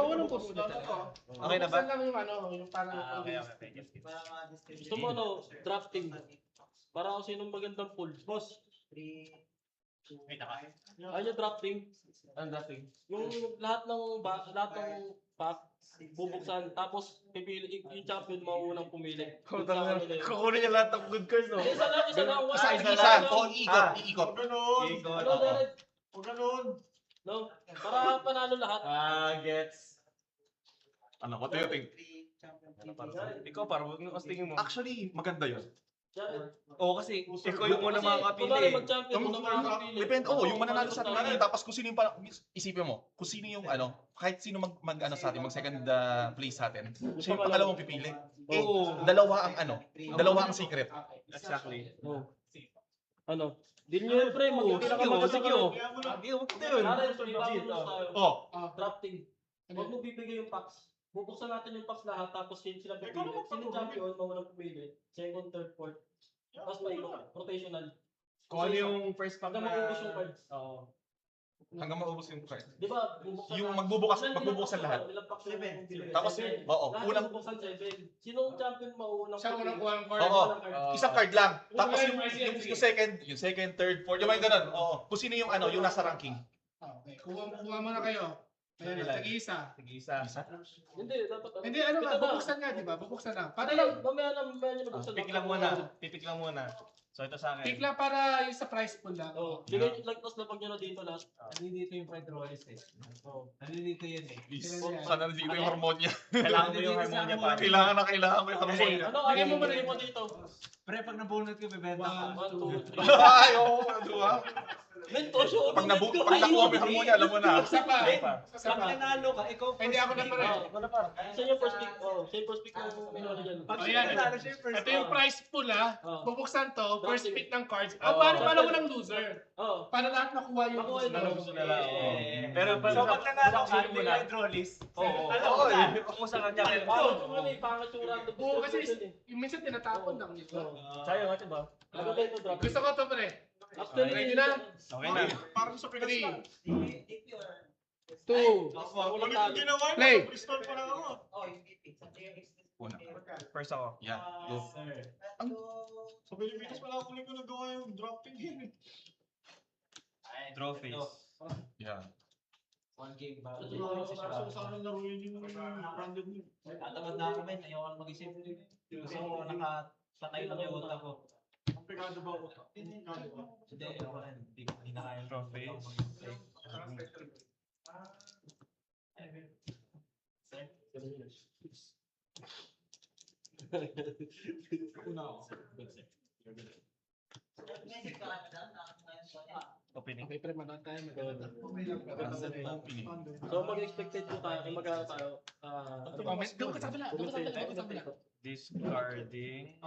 unang post na talaga. Okay na ba? Buksan lang yung ano, yung parang... Okay. Gusto mo ano, drafting. Para kung sinong magandang pool. Boss, Wait na ka. ayun yung drafting. Anong drafting? Yung lahat ng pack, bubuksan. Tapos, pipili, yung champion maunang pumili. Kukunin niya lahat ng good cards, no? Isa lang. Isa. O, iikot. Ano, Derek? Huwag ganun. No? Para panalo lahat. Gets. Ano, what do you think? Ikaw, parang huwag mas tingin mo. Actually, maganda yun. Jared. Oo, kasi ikaw yung muna makakapili. Kunwari mag-champion, muna makakapili. Depende, yung mananalo sa atin. Tapos kung sino yung isipin mo, kung sino yung kahit sino mag sa atin, mag second place sa atin, siya yung pangalawang pipili. Oo. Dalawa ang secret. Exactly. Oh. Ano? Deal nyo yun, pre. Sige, huwag kita yun. Drafting. Huwag mo bibigay yung packs. Bubuksan natin yung packs lahat, tapos sila pipili. Sino champion, mawalang pumili. Second, third, fourth. Tapos paikot. Rotational. Kung ano yung first pack Hanggang maubos yung cards. Oo. Hanggang maubos yung card. Di ba? Bubuksan Yung lahat. magbubuksan lahat. Ilang packs yung bibili? Tapos, Seven. oo, Lahat unang, bubuksan 7. Sinong champion maunang Siya unang kuha ng card. Oo. Card. isang card lang. Tapos yung second, third, fourth, yung mga ganun. Oo. Kung sino yung yung nasa ranking. Okay, kuha muna kayo. Ayan, tag-isa. Hindi, dapat. Hindi, ano ba? Bubuksan nga, di ba? Bubuksan na. Para Ano lang, lang, mamaya nyo mabuksan. Pick lang muna. Pipik lang muna. So ito sa akin. pick lang para yung sa price pool lang. Oh, bigay like tapos lapag nyo na dito last. Nandito yung Fred Rollis eh. Nandito yun eh. Sana dito yung harmonya. Kailangan mo yung harmonya pa. Kailangan mo yung harmonya. Ano, ano mo bigay mo dito? Pre, pag nabunot ko, bibenta ko. 1, 2, 3. Ay, oo, diba? Mentoso. Pag nakuha mo yung harmonya, alam mo na. Isa pa. Isa Pag pa. nanalo ka, ikaw Hindi ako na pala. Sa yung first pick. Oh, sa yung first pick ng minor dyan. Pag Oh, siya yan. nanalo siya yung first Ito yung price pool Oh. Bubuksan to, first pick ng cards. Oh. Paano mo ng loser? Oh. Para lahat nakuha yung Nakuha yung gusto. gusto nila, oo. Pero So pag nanalo ka, hindi muna. Fred Rollis. Oo. Alam mo na. Kung sa kanya. Pangit yung ano eh, pangit yung random. Oo, kasi yung minsan tinatapon lang nito. Sayang natin ba? Nagabay ito drop. Gusto ko to, pre. Actually, Ready na? Okay na. Parang sa Pinas 3, lang. 2, walang talo. play. Una. First ako. Yan. Go. Sa Pilipinas wala akong ulit ko nagawa yung drafting yun. Draw face. Yan. One game ba? Sana laruin yung branded nyo. Tatamad na ako men, ayaw ko mag-isip. So nakapatay lang yung utak ko. Ang pekado ba ako? Pekado ba? Hindi, ako rin. Hindi na kaya. Draw face. Una ako. Opening. Okay, pre, manood tayo. So mag-expected po tayo, mag-aaral tayo. Doon ka sa kabila, doon ka sa kabila, doon ka sa kabila. Discarding.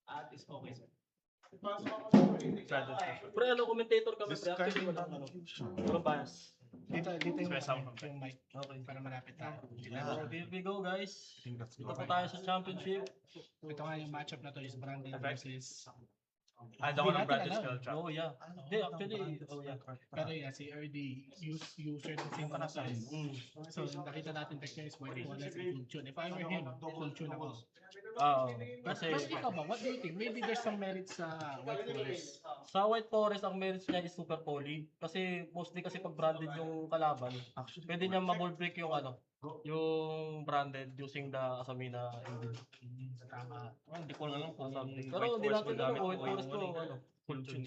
At is okay sir. Pre, ano, commentator ka ba? Pre, actually wala ano. Puro bias. Dito yung Express sound. yung mic. Okay, para malapit tayo. So, here we go guys. That's Dito po tayo sa championship. Ito nga yung matchup na to is Brandon versus... Ako ng Brandon Hindi natin Skull Trap. Oh yeah. Hindi, actually, oh yeah. Pero yeah, si RD user the same size. So nakita natin text niya is white wallet and full tune. If I were him, full tune ako. Kasi But ikaw ba, what do you think? Maybe there's some merits sa white forest. sa White Forest, ang merits niya is super poly. Kasi mostly kasi pag branded yung kalaban, pwede niya ma-ball break yung ano, yung branded using the Asamina engine. Tama. Hindi ko alam kung Something. Pero hindi natin alam kung White Forest to, ano, full tune.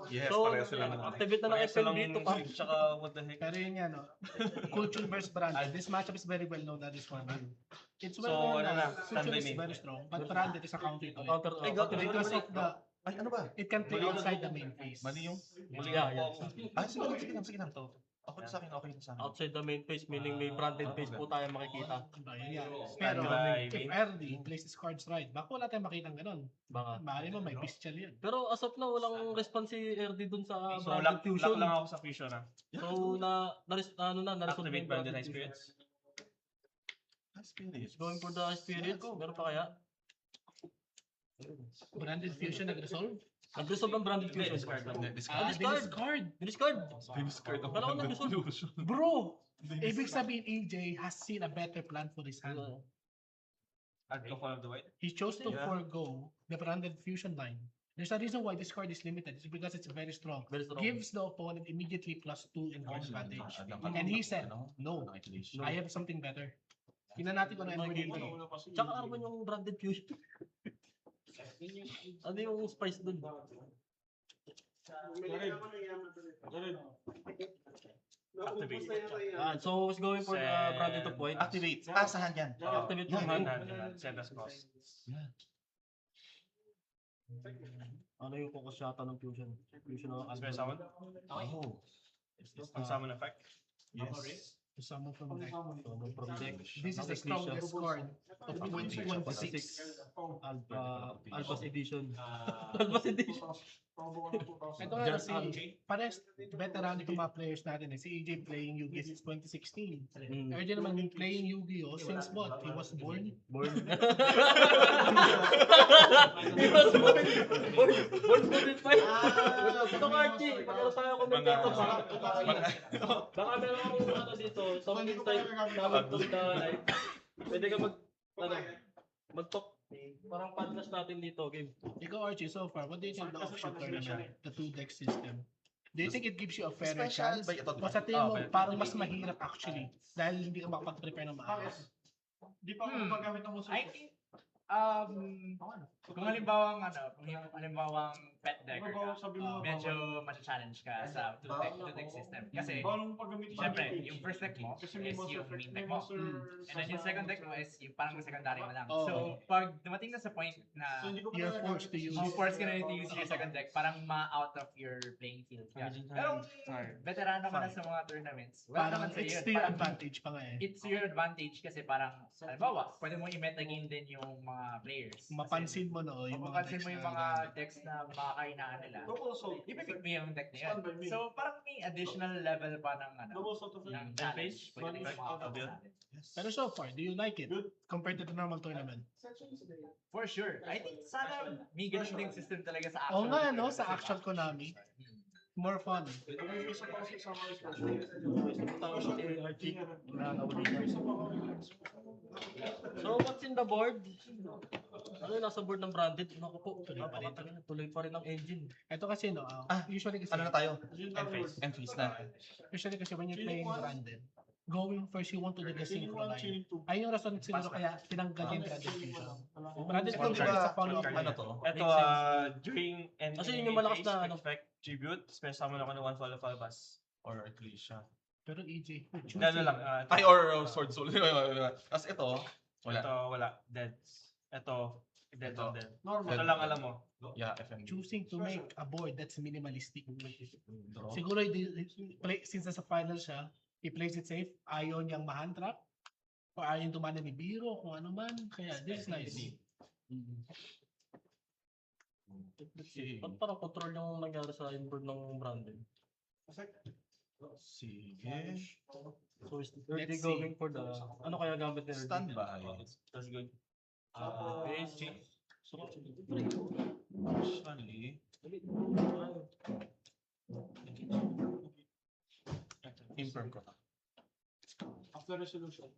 Yes, So, pareho sila ng activate na ng FNB to pa. Tsaka what the heck. Pero yun nga, no? Culture versus branded. This matchup is very well known at this one. It's So, well known ano na, na Culture is standby very strong, but branded is a counter to it. Counter, Ay, go, Because of the, Ay, ano ba? it can play outside the main phase. Mali yung... Yeah, yeah. Ah, sige lang. Okay na sa akin, okay na sa akin. Outside the main phase, meaning may branded phase po tayo makikita. Ayun nga. Pero Standby, if RD plays his cards right, baka wala tayong makitang ganun. Baka. Mali mo, may bestial yan. Pero as of now, walang response si RD dun sa So, branded lock fusion. lang ako sa fusion ah. So, na-resolve Activate yung Branded branded High fusion. Spirits. Spirits. Going for the spirits, meron pa kaya? Branded fusion nag-resolve? Nag-resolve ang branded fusion. Discard lang. Discard. Discard! Discard! Discard! Discard ang Dalawa na Branded gusto. Fusion. Bro! Ibig sabihin, AJ has seen a better plan for his hand. I'd go Fall of the White. He chose to Yeah. forego the branded fusion line. There's a reason why this card is limited. It's because it's very strong. Very strong. Gives the opponent immediately +2 in home advantage. Dapat And he said, ano, no, annihilation. I have something better. Tingnan natin kung ano yung Okay. AJ. Tsaka ano man yung branded fusion? Ano yung spice dun? So it's going for branded to point. Activate. Ah, saan yan? Activate Yung yung hand. hand. Send as cost. Ano yung focus shot ng fusion? Fusion ng Spare summon. Oh. Ang summon effect. Yes. To summon from deck. So, no from deck. This is the strongest card of 2026. Albas Edition. Albas Edition. Ito nga Just kasi, pares veteran itong mga players natin. Si AJ playing Yu-Gi since 2016. RJ naman playing Yu-Gi-Oh! Since what? He was born? Born. He was born. Born din pa. Ito ka, Archie. Pagkala tayo komentato pa. Baka meron akong ano dito. Something type namin to the live. Pwede ka mag-talk. Parang podcast natin dito, game. Ikaw, Archie, so far, what do you think of the offshoot tournament? The 2-deck system? Do you think it gives you a fairer Special chance? ba ito? O sa tingin mo, pwede. parang mas mahirap actually dahil hindi ka makapag-prepare ng maayos? Di pa ako magamit ng muso. I think, kung halimbawang pet deck, Sabi mo, medyo ma-challenge ka sa two-deck system. Kasi, bawal mo paggamit syempre, yung first deck mo is yung main deck mo. And then yung second deck mo is yung parang secondary mo lang. Oo. So, pag dumating na sa point na You're forced to use force ka na to use your second deck, parang ma-out of your playing field ka. Pero veteran naman na sa mga tournaments, wala parang naman sa it's iyo. to your advantage pa nga eh. It's your advantage kasi parang, halimbawa, pwede mo i-metagame din yung mga players. Mapansin mo no, yung mga Mapapansin decks mo yung na mga gamit. decks na makakainaan nila. double assault. Ipipick mo yung deck na yun. Stand by me. So, parang may additional level pa ng Double assault of ng the challenge. Pagdating sa mga Double decks natin. Pero so far, do you like it compared to the normal tournament? For sure. I think sana may ganun ding system talaga sa Oo actual. nga no, sa actual Konami. More fun. So, what's in the board? Ano yung nasa board ng branded? Naku po, tuloy pa rin ang engine. Ito kasi no, usually kasi, Ano na tayo? End-phase. End-phase na. usually kasi when you're playing branded, going first you want to do the synchro line. Ayun yung rason siguro kaya tinanggal yung branded fusion. Branded Ito, fusion di ba, is a follow-up. ano to? Ito, during end Kasi yun yung malakas na ano. effect tribute, spare summon ako ng one fall of Albas. Or Ecclesia. Pero EJ, Hindi, ano lang. Ay, or Sword Soul. Tapos ito, wala. Ito, wala. Deads. Ito, dead Ito. on dead. Normal. Ito lang alam mo. Yeah, FMD. choosing to make a board that's minimalistic. Draw. Siguro, since nasa final siya, he plays it safe, ayaw niyang ma-hand trap, or ayaw niyang tumana ni Biro, kung ano man. Kaya, this is nice. Ba't parang control yung nangyari sa inboard ng branded? Sige. So, is they Let's going for the... Ano kaya gamit ni RD? Standby. That's good. Base. So, Actually, infirm ko na. After resolution.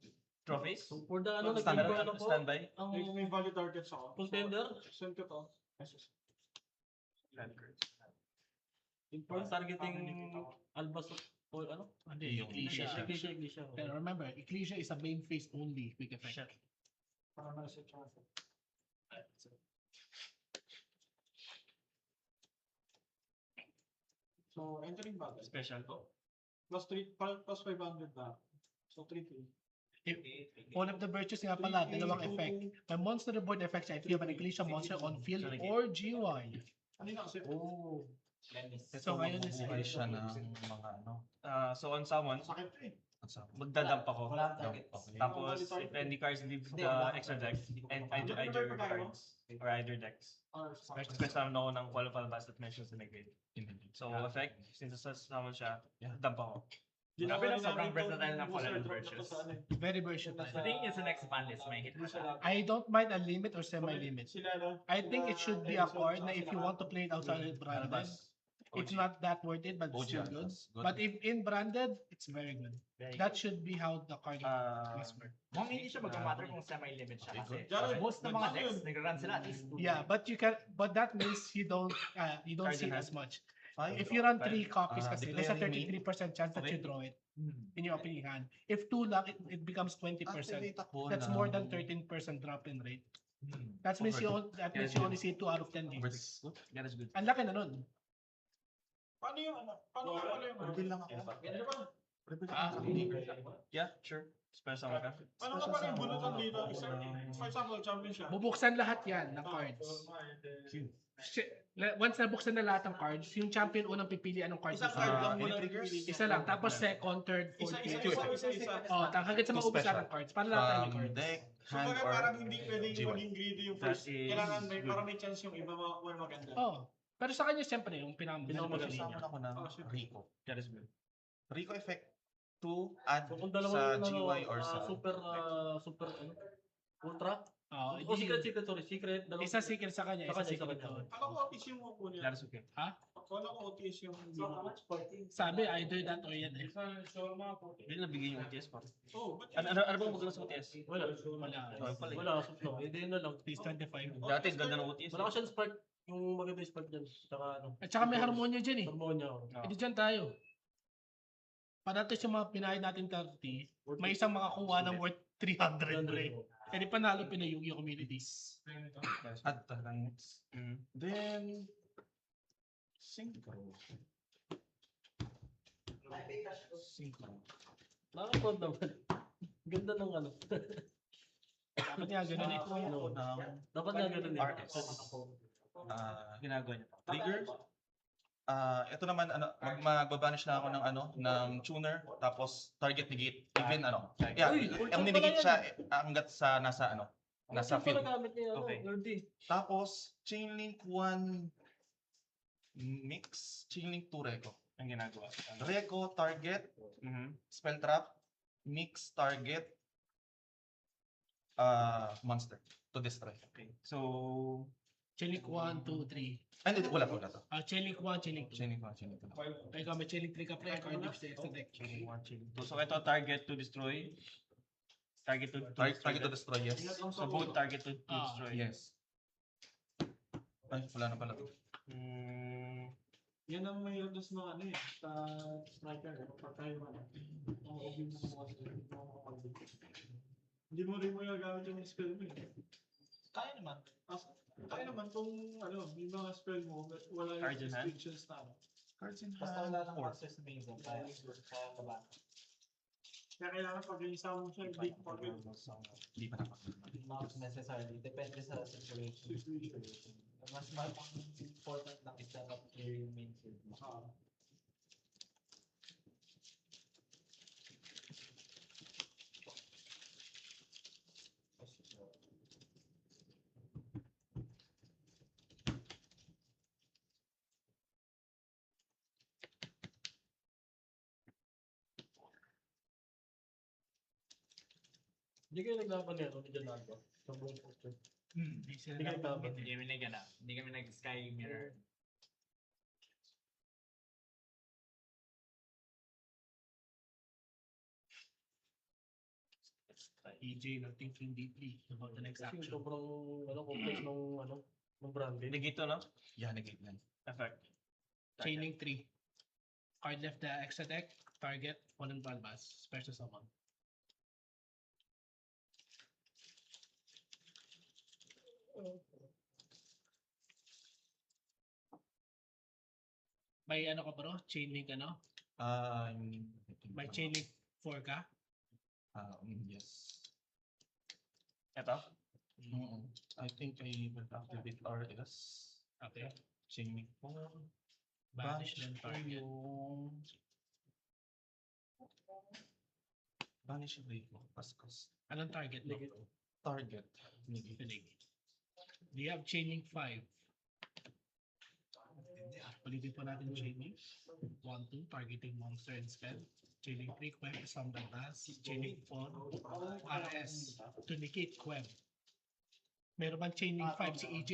Trophies? so for the ano, Standby. nag-go ano po? Standby. Ang May value targets ako. contender? Send ko to. Import targeting Albas o ano? Hindi, Ecclesia. Iglesia. Pero remember, Ecclesia is a main phase only quick effect. Para ma-reset siya. So, entering battle. Special ko. Plus 500 na. So, 3K. One of the virtues nga pala, dalawang effect. May monster board effect siya if you have an Ecclesia monster on field or GY. Ano na kasi? Oh. So ngayon is Mabubuhay siya ng mga ano. So on summon, Sakit eh. magdadump ako. Wala target. Okay. Tapos, if any cards leave the extra deck, and either cards, or either decks, special summon ako ng Fall of Albas that mentions in the grade. So, effect, since summon siya, dump ako. Grabe na sobrang versatile ng Fallen Virtues. very versatile. I think yung sa next ban list may hit mo siya. I don't mind a limit or semi-limit. Sila na. I think it should be a card na if you want to play it outside of branded, it's OG. not that worth it, but it's OG still good. Atlas. Good. But if in branded, it's very good. Very That should be how the card must work. Mukhang hindi siya mag-matter kung semi-limit siya kasi Jared, most ng mga ano decks, yun? nag-run sila at least 2. Yeah, but that means you don't see Cardinal. as much. Five. If you run 3 copies kasi, there's a declaring main. 33% chance that you draw it in your opening hand. If 2 luck, it becomes 20%. Activate ako That's ng- more than 13% drop in rate. That means you only see 2 out of 10 games. That is good. Ang laki na nun. Paano yung ano? Paano yung ano? Reveal lang ako. Ano ba? Yeah, sure. Special ka. Ano ka pa rin bunutan dito? For example, champion siya. Bubuksan lahat yan ng cards. Once nabuksan na lahat ng cards, yung champion unang pipili anong card Isang gusto card niya. lang muna triggers? pipili. Isa lang. Tapos second, third, fourth, fifth. Isa. Oh, hanggang sa Two maubusan special. ng cards. Para lahat tayo may cards. Deck, So hand, baga or parang hindi pwedeng G1. maging greedy yung That first. is Kailangan may good. parang may chance yung iba makakuha ng maganda. Oh. Pero sa kanya, siyempre, yung Pinamagaling pinakamagaling niya. ako ng Oh, shit. Rico. That is good. Rico effect to add So kung sa dalawa yung GY or sa super ano, ultra. Oh, O secret, dalawa. Isa secret sa kanya, Sa isa kanya, secret sa kanya. doon. Akala ko OTS yung upo niya. That is okay. Akala ko OTS yung Sabi, either that or yan eh. Hindi nabigay yung OTS pa. Oh, ba't Ano bang maganda sa OTS? Wala. Wala. Wala, no. Hindi na lang. Please 25. Dati ganda ng OTS. Wala ka siyang spark. Yung maganda yung spark dyan. Saka ano. At saka may harmonya dyan eh. Harmonia. oh. Edi dyan tayo. Padato sa mga pinahid natin 30, may isang makakuha ng worth 300 pre. Edi panalo pinayong yung communities. add lang. Mm. Then synchro. Nakakapod naman. Ganda ng ano. Dapat nga ganun eh. Dapat nga ganun eh. RS. Ginagawa niya. Trigger. Ito naman magbabanish na ako ng ng tuner tapos target negate even yeah Uy, ang ultra negate pala siya hanggat sa nasa nasa Ito field. pala gamit niya, Okay. Lord D. Tapos chainlink 1 mix, chainlink 2 Reco. Ang ginagawa. Reco target, Mhm. spell trap, mix target monster to destroy. Okay. So, Chainik 1, 2, 3. And wala to. Chainik 1, Chainik 2. Chainlink 1, chainlink 2. Ikaw may Chainik 3 ka pre, card lips sa extra deck. chaining 1, chaining 2. So, ito target to destroy. Target to Target to destroy, yes. So, both target to destroy. Yes. Ay, wala na pala to. Mm, yan ang mahirap na sa mga ano eh. Sa striker. Kapag tayo ang obin mo hindi mo rin mo gagamit yung spell mo eh. Kaya naman. Kaya naman kung yung mga spell mo, wala yung Cards in hand? restrictions na Cards in Basta hand. wala nang Four. access na basic. Kaya kabata. Kaya kailangan pag isa mo siya, hindi pag Hindi pa napakita. Not necessarily. Depende sa situation. Mas important lang is dapat clear yung main field mo. Hindi kayo naglaban niya, ni Jonaldo. Sa buong poster. Hindi sila Hindi kayo naglaban. Hindi kami nag-ganap. Hindi kami nag-sky mirror. EJ not thinking deeply about the next Kasi action. sobrang complex ng branding. negate to, no? Yeah, negate yan. Effect. Chaining 3. Card left the extra deck, target, one and Balbas, special summon. May ano ka bro? Chainlink May chainlink 4 ka? Yes. Ito? I think I will activate RS. Okay. Chainlink 4. Banish then target. Banish yung Rico. Pascos. Anong target mo? Target. Negate. Negate. Do you have chaining 5? Ulitin po natin yung chaining. 1, 2, targeting monster and spell. Chaining 3, Queb, Sambal Bass. Chaining 4, RS. To negate Queb. Meron bang chaining 5 si EJ?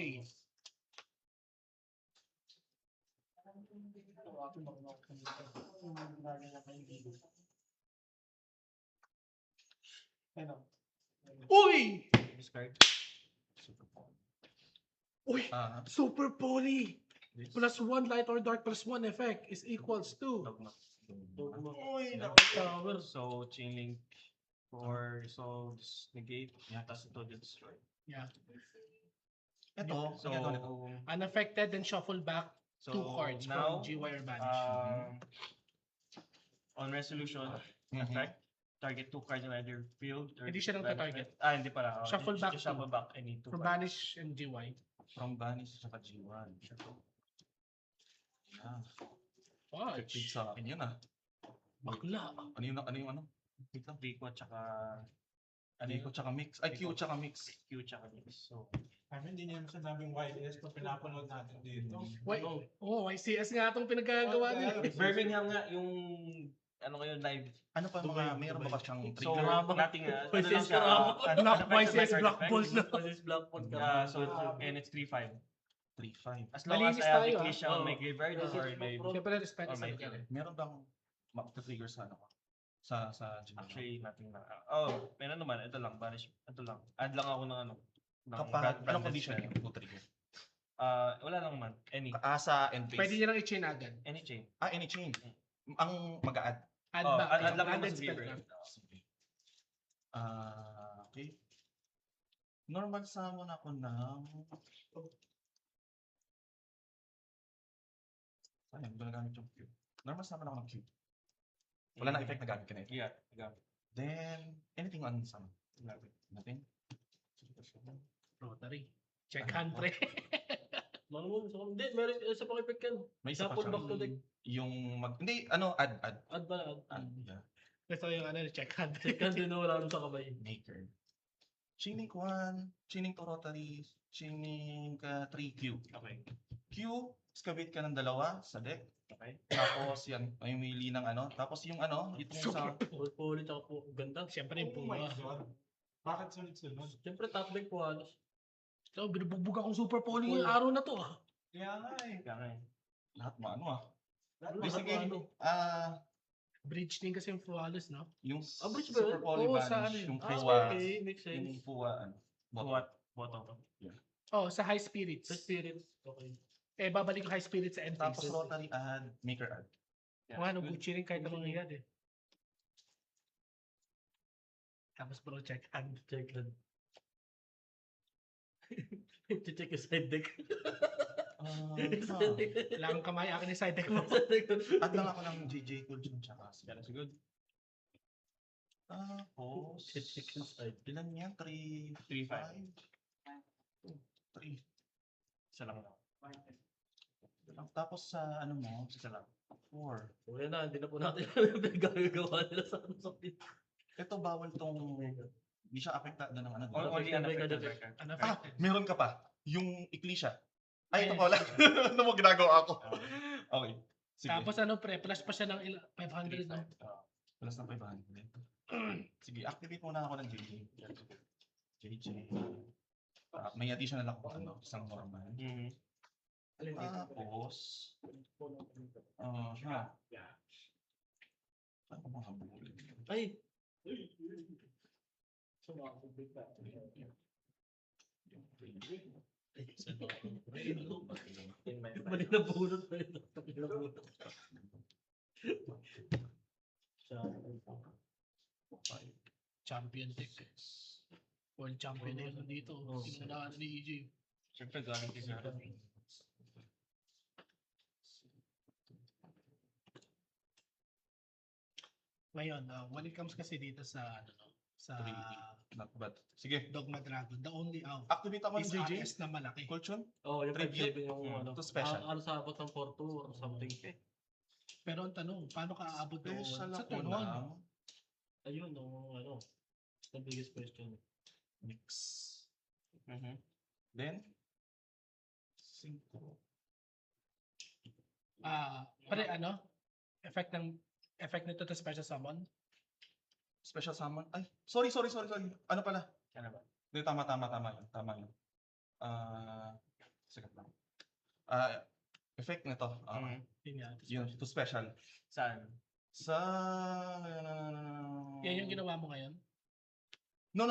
Ano? Uy! Discard. Uy! Ah, Super Poly! Plus 1 light or dark plus 1 effect is equals to. Dogma. Uy, tower. So, chain link for resolves, negate, tapos ito destroy. Yeah. ito, So, ganito. Unaffected, then shuffle back so 2 cards now, from GY or Banish. on resolution, Mhm. effect, target 2 cards in either field or Hindi siya banishment. nagta-target. Hindi pala. Shuffle back Just shuffle two. back any 2 From cards. Banish and GY. From Banis sa G1. Yeah. Watch. Effective sa akin yun ah. Bakla. Ano yung ano? Wait lang. Rico tsaka Rico tsaka mix. Ay, Q tsaka mix. Q tsaka mix. So, Kami hindi niya sinabing YS kung pinapanood natin dito. Wait. Oh, YCS nga itong pinagagawa nila. Birmingham nga yung ano ngayon live. Ano pa mga, meron ba siyang So, trigger? nothing Pwede ano lang siya. karama. Black unaffected by YCS card Black effects. Balls na. Polis Blackpool ka. So, and it's 3-5. 3-5. As long as Malinis I have tayo, Eclipse on ah. my graveyard or my... Siyempre, respect Oh, sa my kanila. God. Meron bang trigger sa ano ko? Sa G1? Actually, nothing na. Oh, meron naman. Ito lang. Banish. Ito lang. Add lang ako ng ano. ng Kapag, brand anong spell. condition yung to trigger? Wala lang naman. Any. Asa and face. Pwede niya lang i-chain agad. Any chain. Any chain. Ang mag-a-add. Add Oh, back. add lang naman Branded sa spell graveyard. lang. Okay. Normal summon ako ng... Sayang, hindi ko nagamit yung Q. Normal summon ako ng Q. Wala na effect na gamit ka na ito. Yeah. Gamit. Then, anything on summon? Nothing? Rotary. Check hand pre. Mangun, so hindi, meron isa pang effect yan. May isa pa Shuffle siya. back to deck. Yung hindi, ano, add. Add ba na? Add, yeah. Gusto yung ano, check hand. Check hand din na wala nun sa kamay. Maker. Chaining 1, chaining to rotary, chaining 3Q. Okay. Q, excavate ka ng dalawa sa deck. Okay. Tapos yan, ay mili ng ano. Tapos yung ano, itong sa... Ulit ako po. Ganda. Siyempre yung Oh my puma. God. Bakit sunod-sunod? Siyempre top deck po halos. So, binubugbog akong super poly yung araw na to ah. Kaya nga eh. Kaya nga eh. Lahat maano ah. Lahat Basically, maano. Bridge din kasi yung flawless, no? yung Bridge ba yun? super poly Oo, sa vanish, ano yun? yung Ah, puwa, okay. Makes yung sense. puwa, ano, bottom. What? Bottom. Oh, sa high spirits. Sa spirits. Okay. Eh, babalik ko high spirits sa end Tapos phases. rotary add, maker add. Yeah. Mga ano, Gucci rin kahit anong yan eh. Tapos bro, check hand. Check hand. Check yung side deck. Wala kang kamay, akin yung side deck mo. Add lang ako ng JJ Cool dyan tsaka. Kaya so good. Tapos, Check yung side. ilan yan? 3, 3-5. 3. Isa lang na. Tapos sa ano mo, Isa lang. 4. Wala na, hindi na po natin alam yung pinagagawa nila sa ano sa pin. Ito bawal tong, hindi siya affected na ng ano. Only unaffected by card. Ano, Meron ka pa. Yung Ecclesia. Ay, ito pala. Ano mo ginagawa ako? Okay. Sige. Tapos ano pre, plus pa siya ng 500 no? Plus ng 500. Sige, activate muna ako ng JJ. JJ. May additional ako ano, isang normal. Mhm. Tapos, ano ba habulin? Ay! Mali na bunot na yun. Mali na bunot. Champion deck. World champion na yun dito. Sinulaan ni EJ. Siyempre, galing din sa Ngayon, when it comes kasi dito sa ano, no, sa 3D. Not bad. Sige. Dogma Dragon, the only out Activate ako is ng JJ. RS na malaki. Kulchun? Oo, yung Tribute? 5-7 yung ano. Ito special. Ano sa abot ng 4-2 or something. Pero ang tanong, paano ka aabot doon Special sa ako turn 1? ng Ayun, ano. The biggest question. mix. Mhm. Then, 5. Pare ano? Effect nito to special summon. Special summon. Ay, sorry. Ano pala? Kaya ba? Hindi, tama yun. Tama yun. Sige lang. Effect nito. Mhm. Yun nga. Yun, to special. Saan? Sa... Yan yung ginawa mo ngayon? No.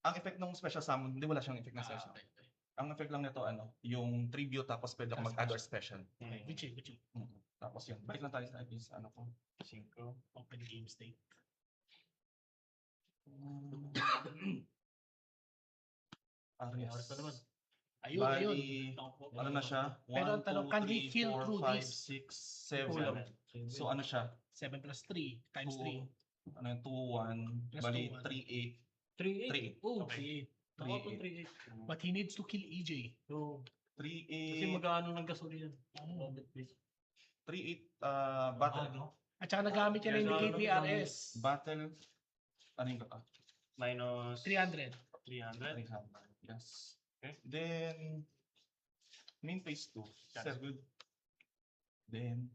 Ang effect ng special summon, hindi wala siyang effect ng special. Okay. Ang effect lang nito, yung tribute, tapos pwede akong mag-add or special. Okay, which is? Tapos yun, balik lang tayo sa is, ko. 5. Open game state. Oras pa naman. Ayun, ayun. Bali, ano na siya? Pero ang tanong, can he kill through 5, this? 6, 7. 7. So ano siya? 7 plus 3 times 3. Ano yung 2, 1, Plus bali 2, 3-8. 3, 8. 3. Oh, Okay. 3. Ako po 3-8. 3-8. But he needs to kill EJ. So, 3, kasi 8. magkano ng gasolina? Oh. 3, 8, battle. At saka nagamit niya na indicate ni RS. Battle. Ano yung kaka? Minus 300. 300. 300. Yes. Okay. Then, main phase 2. That's good. Then,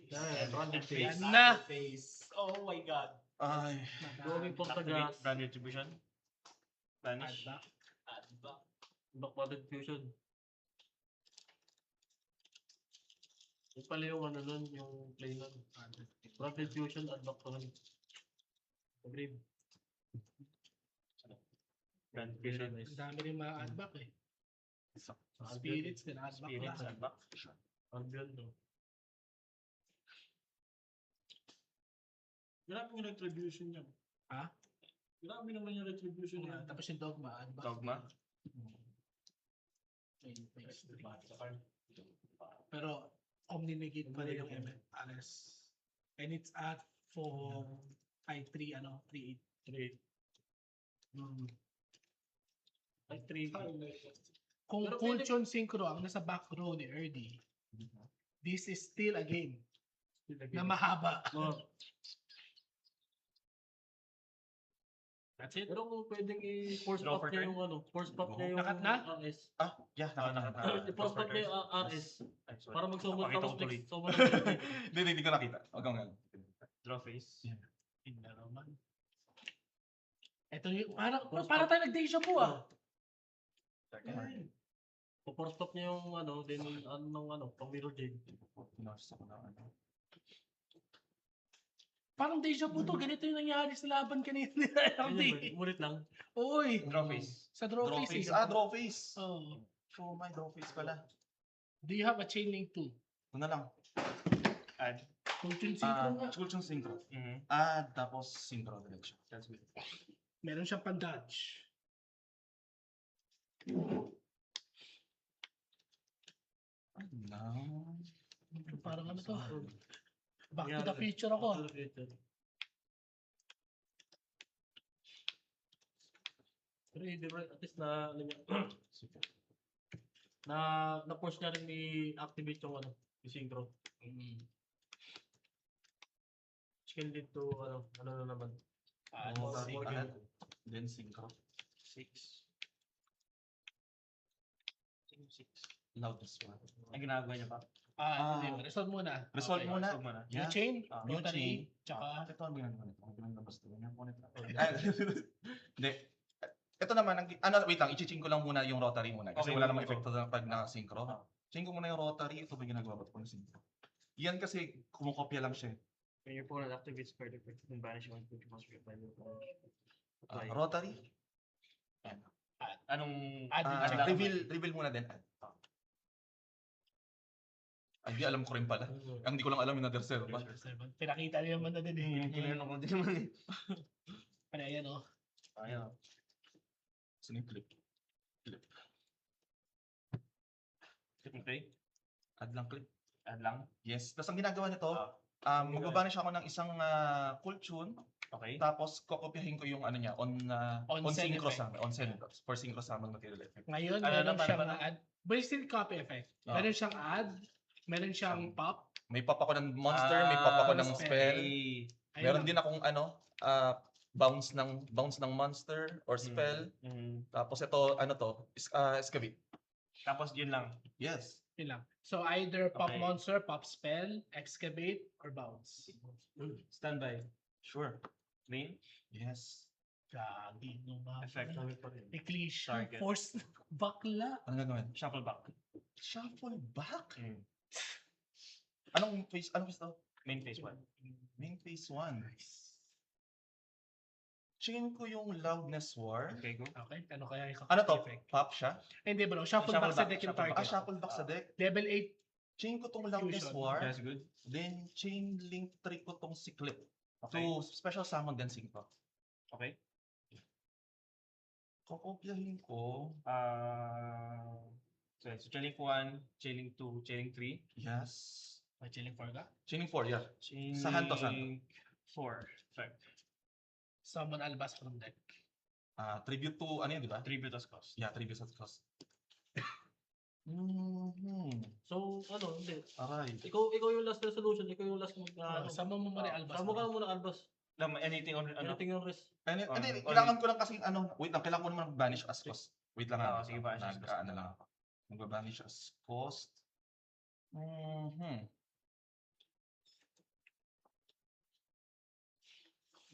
Yan, branded Yan face. na. Face. Oh my God. ay, Going for the Activate gas. brand retribution. Vanish. Back branded fusion. Yung pala yung ano nun, yung play nun. Branded fusion, unlock to nun. Agree. Brand fusion. Ang dami rin ma-add back eh. Spirits, then add back Spirits lahat. and back. Unbuild, no? Grabe yung retribution niya. Ha? Grabe naman yung retribution niya. Tapos yung dogma, add back. Dogma. Pero omni-negate pa rin yung RS. And it's at for 3, 3-8. 3-8. Ay, 3. Kung Pero Fortune Synchro ang nasa back row ni Erdy, this is still a game na mahaba. Oh, That's it. pero kung pwedeng i-force Draw pop for niya turn? yung ano, force pop niya yung Nakat na? RS. nakita. I-force pop niya yung RS. Ay, sorry. Para mag-summon Pakita tapos ko tuloy. next summon. Hindi ko nakita. Huwag kang ano. Draw face. Tingnan naman. Ito yung, para tayo nag-deja vu ah. Force pop niya yung ano, then pang mirror jade. Parang deja vu to. Ganito yung nangyari sa laban kanina nila. Ganyan ba? Umulit lang. Uy, Draw face. sa draw Draw face. face. eh. Draw face. Oh. Oh, my draw face pala. Do you have a chain link too? Ito na lang. Add. Fortune Synchro nga. Chulchung synchro. Mhm. Tapos synchro diretso. That's good. Meron siyang pan-dodge. No. Parang ano to? Back to the future ako. Pero hindi ba, at least na, ano niya, na-force niya rin i-activate yung ano, yung synchro. Which can lead to, ano na naman. Then synchro. 6. 6. Loudest one. Ang ginagawa niya pa. Hindi. Resolve muna. Resolve Okay, muna. resolve muna. New Yeah. chain, New rotary, chain. tsaka Ito ang ginagawa nito. Ang ginagawa basta. Hindi. Ito naman, wait lang, i-ching ko lang muna yung rotary muna. Kasi Okay, wala go, namang go. epekto pag naka-synchro. Ching ko muna yung rotary. Ito ba ginagawa ba't ko na synchro? Yan kasi kumukopya lang siya. When your opponent activates card effect, then banish one cookie monster by your opponent. Apply. Rotary. Anong add. lang. Reveal muna din. Ay, di alam ko rin pala. Ang hindi ko lang alam yung other server ba? Pinakita niyo naman na din eh. Kinano ko din naman eh. Ano yan oh. Ayun. Sino yung clip? Okay. Add lang clip. Add lang. Yes. Tapos ang ginagawa nito, Ah. magbabanish ako ng isang cool tune. Okay. Tapos kokopyahin ko yung ano niya on On-send synchro effect. summon, on send for synchro summon material effect. Ngayon, Ano meron naman, siyang ano? add. But it's still copy effect. Meron siyang add. Meron siyang pop. May pop ako ng monster, may pop ako ng spell. Ayun Meron lang. din akong bounce ng monster or spell. Tapos ito excavate. Tapos yun lang. Yes. Yun lang. So either pop Okay. monster, pop spell, excavate, or bounce. Standby. Sure. Main. Yes. Gagi, no ba? Effect. Eclisha, Target. force, bakla. Ano gagawin? Shuffle back. Shuffle back? Mm. Anong phase to? Main phase 1. Main phase 1. Chain ko yung Loudness War. Okay, go. Okay, ano kaya yung Ano to? effect? Pop siya? Hindi bro, shuffle Shuffle back sa back, deck yung shuffle back. target. Shuffle back sa deck. Level 8, Chain ko tong Loudness Fusion. War. That's good. Then, chain link trick ko tong si Clip. Okay. To special summon dancing ko. Okay. Kokopyahin ko. So chaining 1, chaining 2, chaining 3. Yes. may chilling for ka. Chaining 4, yeah. Chaining Saan to, saan? 4. Effect. Summon Albas from deck. Tribute to, ano yun, di ba? Tribute as cost. Yeah, tribute at cost. So, ano, hindi. Aray. Ikaw yung last resolution, ikaw yung last mag, Summon mo muna Albas. Samo ka muna Albas. Anything on ano? Anything yung risk. Hindi, On- kailangan ko lang kasi, wait lang, kailangan ko naman mag-banish as cost. Wait lang, Sige, banish as cost. Ano lang ako. Mag-banish as cost.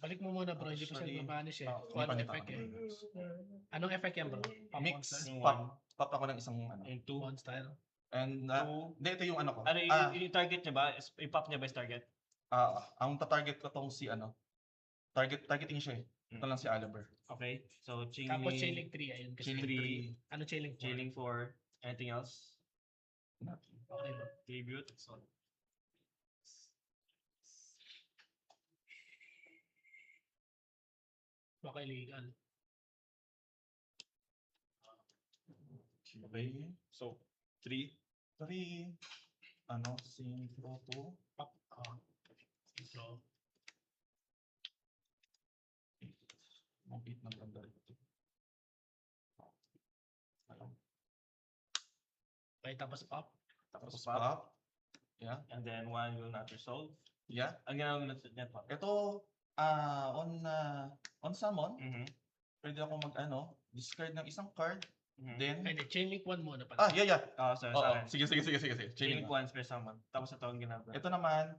Balik mo muna bro, hindi pa siya Actually, mabanish eh. hindi Kung pa, anong hindi pa. effect eh. Anong effect yan bro? Pop Mix, monster? pop ako ng isang, And 2. Monster. and, hindi, ito yung ano ko. Ano yung target niya ba? I-pop niya ba yung target? Ang tatarget ko tong si, targeting siya eh. Ito lang si Oliver. Okay. So Tapos chaining chaining 3, ayun. Kasi Chaining 3, ano chaining 4? chaining 4, anything else? Okay bro. Tribute. So, Baka illegal. Okay. so 3. 3, synchro to. Pop. So, Mabit ng ganda ito. okay, tapos pop. Tapos pop. pop. Yeah. And then 1 will not resolve. Yeah. Ang ginagawa niya pop. Ito, on summon, Mhm. pwede ako discard ng isang card. Mhm. Then, Hindi, chaining 1 muna pala. yeah. Sorry, Oo, sa akin. sige. Chaining Chaining 1 per summon. Tapos ito ang ginagawa. Ito naman,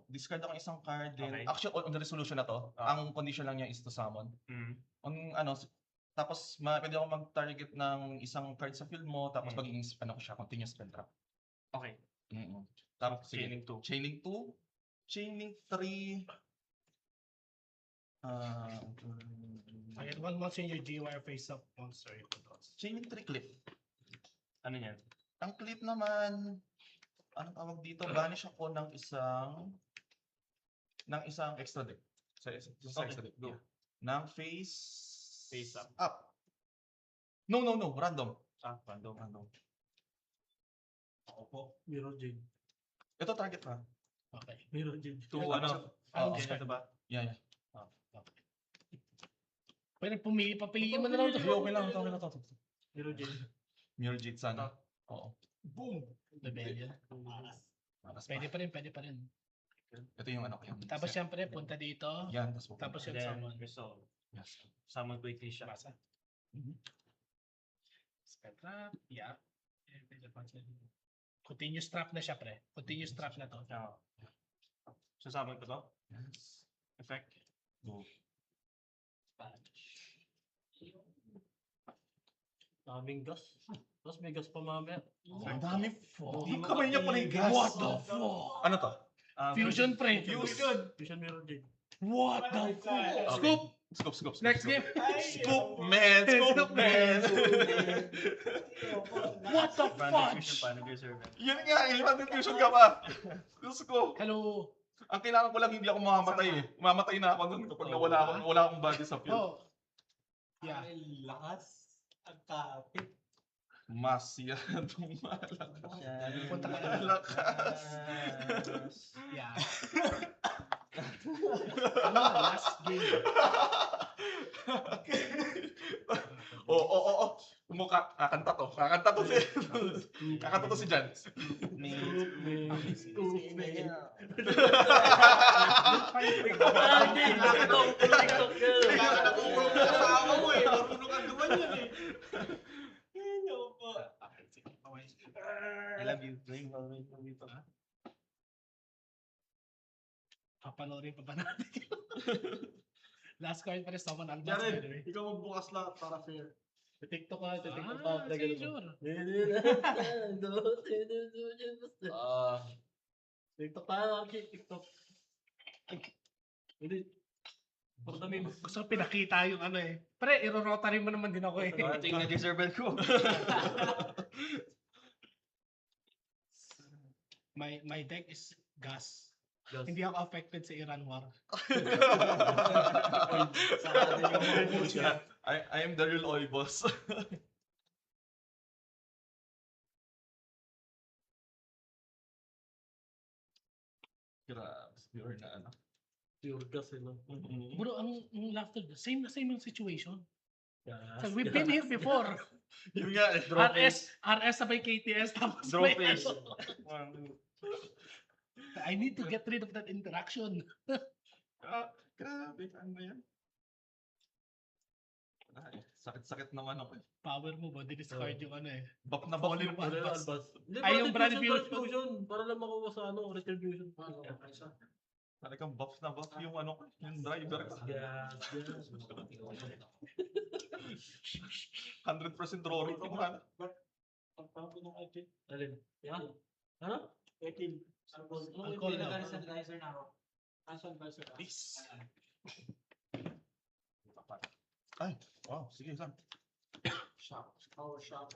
discard ako ng isang card. Then, Okay. actually, on the resolution na to, ang condition lang niya is to summon. Mhm. Tapos, pwede ako mag-target ng isang card sa field mo, tapos magiging, ko siya, continuous spell trap. Okay. Tapos, sige. Chaining 2. Chaining 2, Chaining 3, Ayun, 1 month in your GWire face up monster. Chaining 3 clip. Ano yan? Ang clip naman, anong tawag dito, banish ako ng isang extra deck. Sa Okay, extra deck. go. Yeah. Ng face up. No, random. Random. Opo. Mirror Jade. Ito target ka. Okay. Mirror Jade. 2, Oo. Ito ba? Yeah. Pwede papiliin mo na lang ito. Okay lang, okay lang to. Mirror Jade. Mirror Jade sana. Oo. Boom! Rebellion. Pwede pa rin. Ito yung yung Tapos syempre, punta dito. yan, Tapos And yung then summon. resolve. yes. Summon quickly siya. Basa. Spell trap. Yeah. Continuous trap na siya, pre. Continuous trap na to. Oo. So summon ko to. Yes. Effect. Go. Daming gas. Tapos may gas pa mamaya. Ang dami po. Yung kamay niya pa rin gas. What the fuck? Ano to? Fusion, pre. Fusion Mirror Jade. What the fuck? Okay. Scoop. Next game. Scoop, man. What the Random fusion fudge? pa, nag-reserve. Yun nga, ilang confusion ka pa. Diyos ko. Hello. Ang kailangan ko lang, hindi ako mamamatay eh. Mamamatay na ako dun kapag wala akong body sa field. Oh. Yeah. Lakas. Ang kapit. Masyadong malakas. Punta ka na. Malakas. Yeah. Ano nga, last game. Oo. Kakanta to si Jan. I love you. Papanoorin pa ba natin? Last card pa rin someone albas, by the way. Jared, ikaw magbukas lahat para fair. TikTok ka, TikTok Ah, ka. sige, sure. TikTok tayo, Archie. TikTok. Hindi. For the memes. Gusto ko pinakita yung ano eh. Pre, iro-rotary mo naman din ako eh. Ating na-deserve ko. My deck is gas. Gas. Hindi ako affected sa Iran war. I am the real oil boss. Grabe, pure na ano. Pure gas eh, no? Bro, ang laughter, same na same yung situation. Gas, So we've gas. been here before. Yun nga eh. RS sabay KTS tapos Draw may face. ano. I need to get rid of that interaction. Grabe, ano yan? Ay, sakit-sakit naman ako eh. Power mo ba? Discard yung ano eh. Bak na bak Fallen yung Ano yung Albas. albas? Hindi, Ay, yung brand brand retribution. Para lang makuha sa ano, retribution. talagang buff na buff yung ano ko, yung driver ko. Gas, gas. 100% draw rate yung ano. Pagpapin ng Ekil. Alin? Yan? Ano? Ekil. Alcohol na. Sanitizer na ako. Asan ba sila? Peace. Ay, wow, sige lang. Shop. Power shop.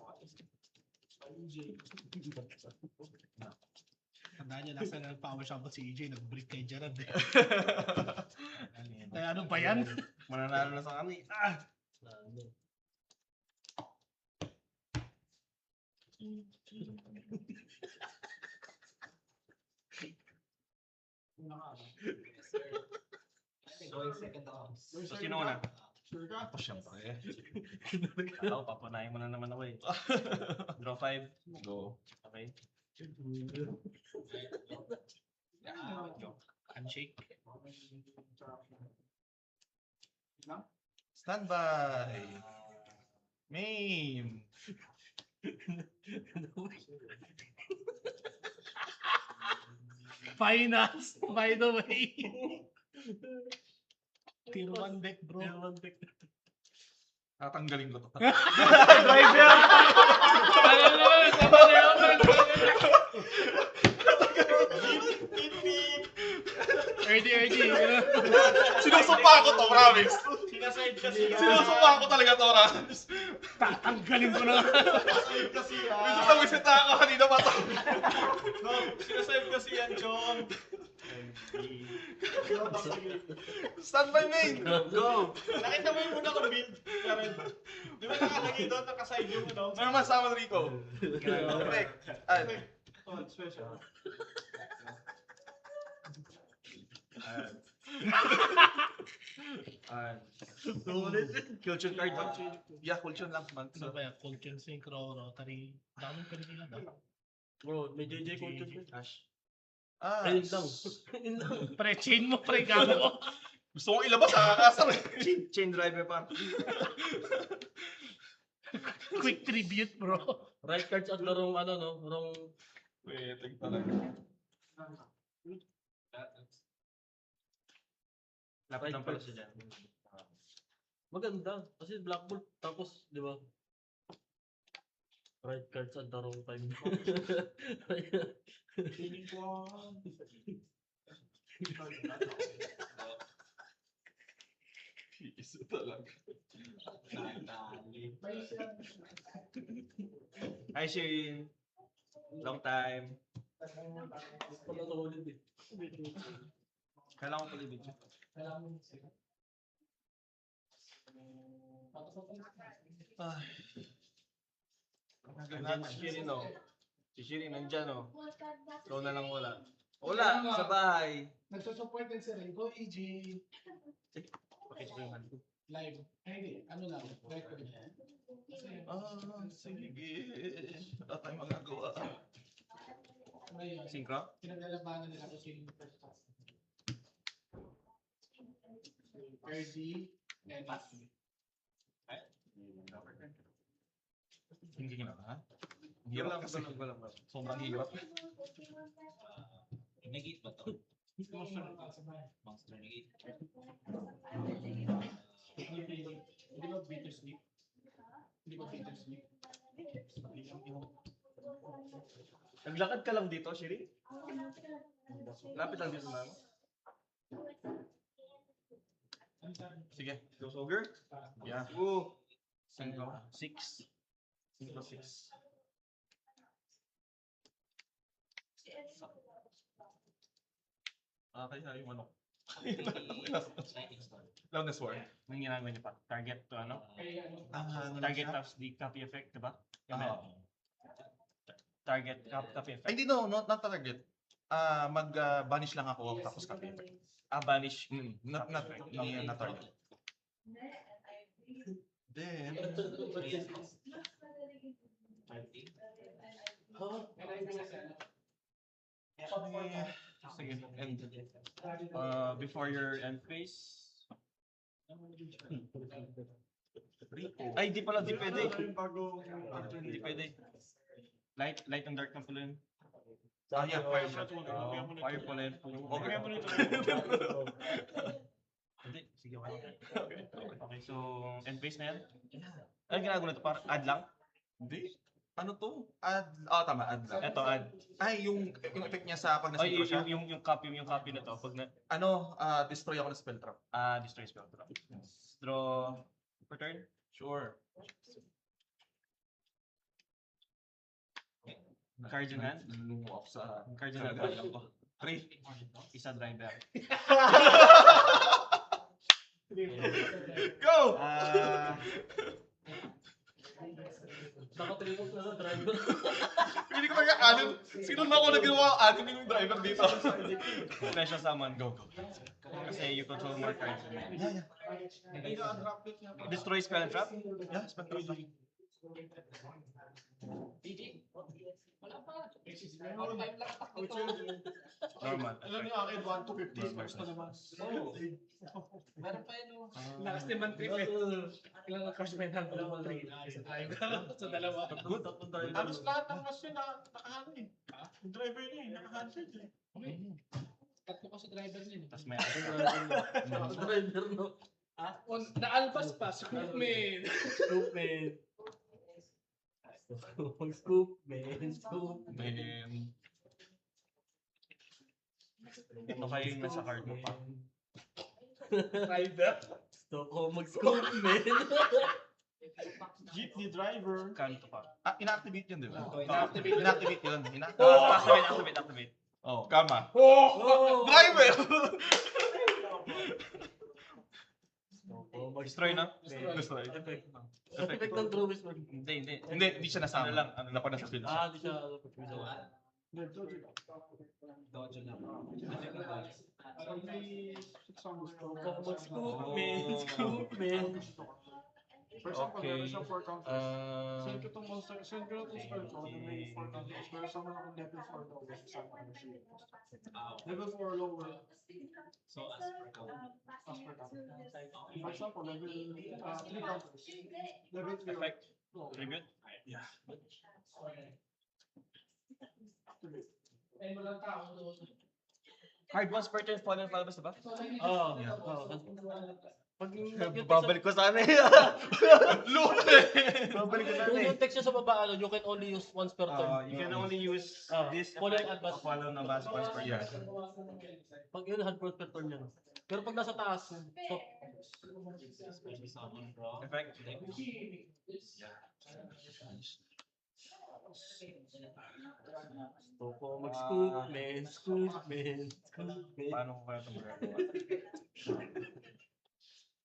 EJ. Tandaan niya, nasa nag-power shop si EJ, nag-break kay Gerard eh. Kaya ano ba yan? Mananalo na sa kami. Ah! Ano? Going second ako. So, sino una? Sure ka? Ako syempre. Ako, papanayin mo na naman ako eh. Draw 5. Go. Okay. Handshake. Standby. Main. Finance, by the way. Tier 1 deck, bro. Tatanggalin ko to. Driver! Alam naman, tama na yun. RD. Sinusumpa ko to, promise. Sinaside kasi yan. Sinusumpa ko talaga to, promise. Tatanggalin ko na. Sinaside kasi Wisit yan. na wisit na ako kanina pa to. No, sinaside kasi yan, John. Standby main. Go! Nakita mo yung muna kong build, Jared. Di ba nakalagay doon, nakaside yung ano? Ano masama Rico? Correct. Ay, Oh, special. Culture card ba? yeah, culture lang man. Ano ba yan? Colton Synchro, Rotary. Daming kanina daw. Bro, may JJ content yun. Ash. Ah, Ayun lang. Ayun lang. Pre, chain mo, pre, gago mo. gusto kong ilabas sa kakasar eh. Chain driver pa. Quick tribute, bro. Right cards at the wrong, ano, no? Wrong. Wait, talaga. Lapit lang pala siya dyan. Maganda. Kasi black bolt. Tapos, di ba? Right cards at the wrong time. Feeling ko Isa talaga. Hi, Shane. Long time. Wala na ulit eh. Kailangan ko pala video. Nandyan si Shirin, oh. Si Shirin, nandyan, oh. Ikaw na lang wala. Wala, sa bahay. Nagsusupport din si Rico, EG. Pakisuhan. Live. Ay, hindi. Ano lang, record. Ah, sige. Wala tayong magagawa. Ngayon, Synchro? pinaglalabanan nila kasi yung first class. RD and Hindi na ha? Hirap kasi. Sobrang hirap. Nag-eat ba to? Hindi ba bittersweet? Hindi ba bittersweet? Naglakad ka lang dito, Shiri? Lapit lang dito, ma'am. Sige. Goes over? Yeah. Ooh. 5, 6. 5, 6. Okay, yung ano. Loudness war. Anong ginagawa niyo pa? Target to ano? Target Target of the copy effect, diba? Ah. Target copy effect. Ay, hindi no, not target. Mag-banish lang ako tapos copy effect. Banish. Not target. Then, Sige. And before your end phase. Ay, di pala, di pwede. Hindi pwede. Light and dark na pala yun. yeah, fire shot. Fire pala yun. Okay. Hindi, sige, okay. Okay, so end phase na yan? Ano ginagawa nito? Parang add lang? Hindi. Ano to? Tama, add lang. Ito, add. Ay, yung effect niya sa pag Ay, nasintro siya. yung copy na to. Pag na, Destroy ako ng spell trap. destroy spell drop. Draw per turn? Sure. Cards in hand? Lumuwak sa... Cards in hand. lang ko. 3. Isa driver. Go! Nakatripod na sa driver. Hindi ko kaya anin. Sino na ako nagawa anin yung driver dito? Special summon. Go. Kasi you control more cards. Destroy spell and trap? Yeah, spell trap lang. Normal. Alam niyo, akin 1 to 50. First na naman. Meron pa yun. Lakas ni man trip eh. Ilang crush may nang dalawang trade. Sa dalawa. Good. Halos lahat ng class niya nakahanap eh. Yung driver niya eh, nakahanded eh. Tatlo ko sa driver niya. Tapos may Driver, no? Naalbas pa. Scoop man. Scoop, man. Scoop, man. Scoop. Then, ito kayo yung nasa card mo pa. Driver. Gusto ko mag-scoop, man. Jeepney driver. Kano to pa? inactivate yun, di ba? Inactivate. Inactivate yun. Activate. Oh, kama. Oh! Driver! Destroy na? Destroy. Effect ng Drawis, man. Hindi. Hindi siya nasama. Ano lang, Ano pa nasa field siya. Di siya. Dojo lang. Parang may 600 Gusto ko mag-scoop, man. Scoop, man. First time ko Okay. meron siyang 4 counters. Send ko itong monster, send ko itong spell ko na may 4 counters. Pero sa mga akong level 4 daw, sa ano siya. Level 4 lower. So, as per count. As per count. For example, level 3 counters. Level 3 Effect. lower. Tribute. Hard ones per turn, fallen palabas na ba? Oo. Yeah. Pag Babalik ko sana eh. Babalik ko sana Kung eh. yung text niya sa baba, you can only use once per turn. You can only use this Follow effect advance. of follow na bas once per Yeah. turn. Pag yun, 100 per turn yan. Pero pag nasa taas, so, Special summon from. Effect. gusto ko mag-scoop, man. Scoop, man. Scoop, man. Paano ko kaya ito magagawa?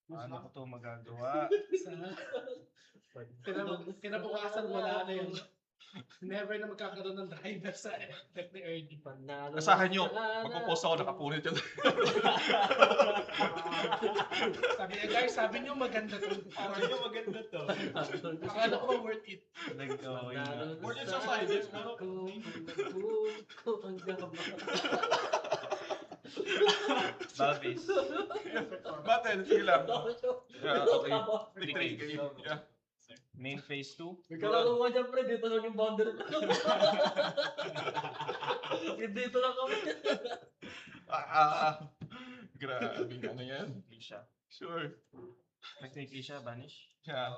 Paano ko ito magagawa? Kinabukasan wala na yun. Never na magkakaroon ng driver sa deck ni Ernie. Panalo. Asahan nyo, magpo-post ako nakapunit yun. Sabi niya, guys, sabi niyo maganda to. Sabi niyo maganda to. Akala ko ba worth it? More than sa sizes, pero Balbase. Battle, sige lang. Yeah, okay. Victory. Yeah. Main phase 2. May kalaro ka dyan, pre. Dito lang yung boundary. Dito lang kami. Grabe ano yan. Keisha. Sure. Next ni Keisha, banish. Yeah.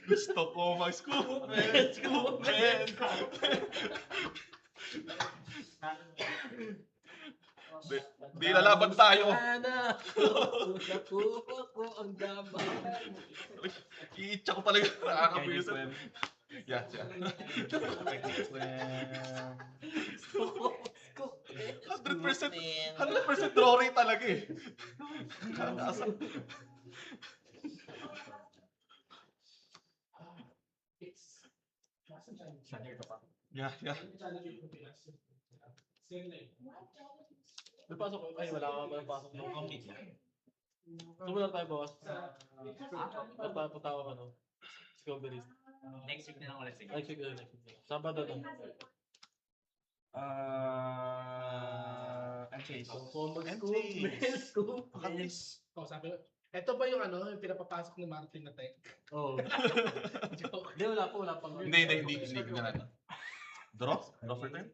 Gusto ko mag-scoop, man. Scoop, man. Di lalaban tayo. Sana! Nakuha ko ang damay. Iitsa ko talaga. Nakakabisit. Web. Yeah, yeah. 100% 100% draw rate talaga eh. Kakasa. Yeah, yeah. May pasok ko. Ay, wala ka pa ng pasok. Sumulat tayo, boss. At papunta ako ano. Discoveries. Next week na lang ulit. Next week. Sabado na. Chase. Scoop. Oh, sabi ko, ito ba yung ano, yung pinapapasok ni Martin na tech? Oo. Hindi, wala pang. Hindi ko ganun. Draw? Draw for turn?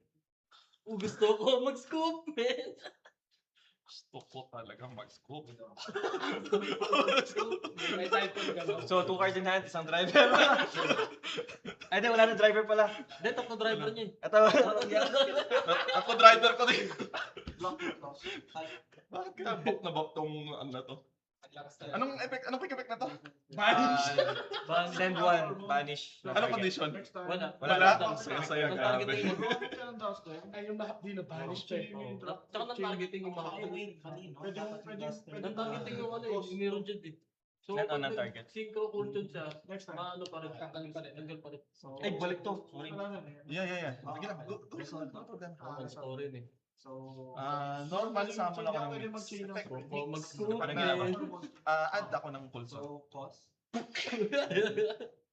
Gusto ko mag-scoop, man. Gusto ko talaga mag-scoop. May type ko gano'n. So, 2 cards in hand, isang driver. Ay, di, wala na driver pala. Hindi, top na driver niya eh. Ito, Ako driver ko din. Bakit kaya book na book tong ano na to? Anong effect? Anong quick effect na to? send 1, banish. Anong condition? Wala. Wala? Ang Saya, targeting grabe. mo. Ay, yung lahat din na banish siya. Tsaka ng targeting yung mga Ang targeting yung ano eh, meron dyan eh. So, Net on pag ang target. synchro culture siya, Next time. maano pa rin, Tanggalin pa rin. tanggal pa rin. Ay, balik to. Sorry. Yeah. Sige lang. Go. No problem. Ang story eh. So, Normal summon ako ng effect. Mag-scoop, Parang ginawa. man. Add ako ng pulso. so cost.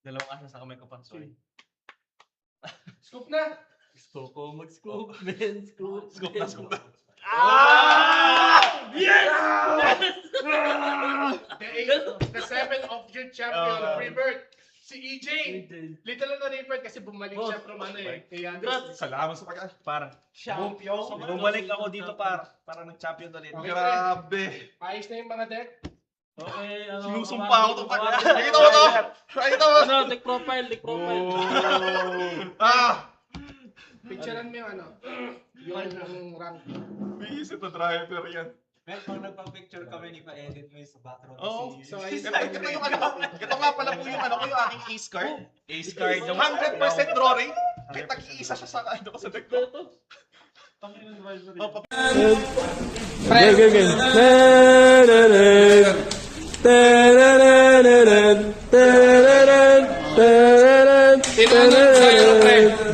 Dalawang asa sa kamay ko pa. Sorry. Scoop na! Gusto ko mag-scoop, man. Scoop. Scoop na, scoop na. The 7th of June champion, Rebirth. Si EJ. Little na Rebirth kasi bumalik siya from ano eh. Kaya, Salamat sa pag Par. Bumalik ako dito para nag-champion ulit. Okay. Grabe. ayos na yung mga deck. Okay, ano. Sinusumpa ako itong pag... Nakita mo to? Nakita mo? Ano, deck profile. Picturean mo yung ano. Yung rank. Visit na driver yan. Well, pag nagpa-picture kami, di pa edit mo yung sa background. Oo. So, ayos Ito na yung ano. Ito nga pala po yung ano ko, yung aking ace card. Ace card. Yung 100% draw rate. Kahit nag-iisa siya sa ano ko sa deck ko. Oh,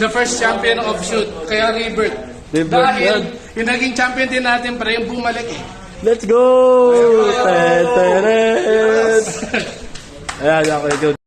the first champion of shoot, kaya Rebirth. Dahil yung naging champion din natin para yung bumalik eh. Let's go! Ayan, okay, good.